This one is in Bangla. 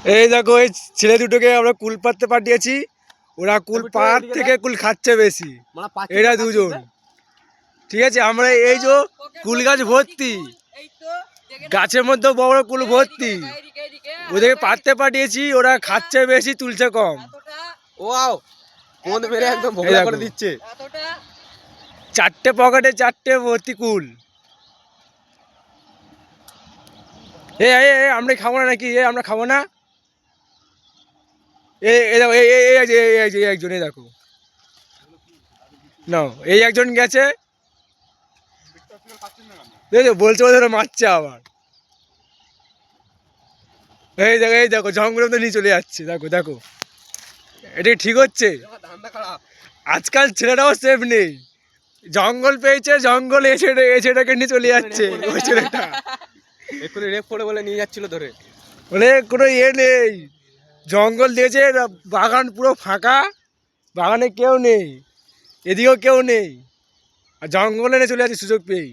এই দেখো এই ছেলে দুটোকে আমরা কুল পাড়তে পাঠিয়েছি, ওরা কুল পাড় থেকে কুল খাচ্ছে বেশি, এরা দুজন। ঠিক আছে, আমরা এই যে কুল গাছ ভর্তি, গাছের মধ্যে বড় বড় কুল ভর্তি, ওদেরকে পাড়তে পাঠিয়েছি, ওরা খাচ্ছে বেশি তুলছে কম। ওয়াও, কোন মেরে একদম ভোগলা করে দিচ্ছে। চারটে পকেটে চারটে ভর্তি কুল। আমরা খাবো না নাকি? আমরা খাবো না। একজন দেখো না, এই একজন গেছে, বলছে ওদের মারছে আবার। এই দেখো জঙ্গলের মধ্যে নিয়ে চলে যাচ্ছে, দেখো দেখো, এটা ঠিক হচ্ছে? আজকাল ছেলেটাও সেফ নেই, জঙ্গল পেয়েছে, জঙ্গল এসেটাকে নিয়ে চলে যাচ্ছে ওই ছেলেটা। এক্ষুনি রেপ করে বলে নিয়ে যাচ্ছিল ধরে, বলে কোনো নেই, জঙ্গল দিয়েছে, বাগান পুরো ফাঁকা, বাগানে কেউ নেই, এদিকেও কেউ নেই, আর জঙ্গলে চলে যাচ্ছে সুযোগ পেয়ে।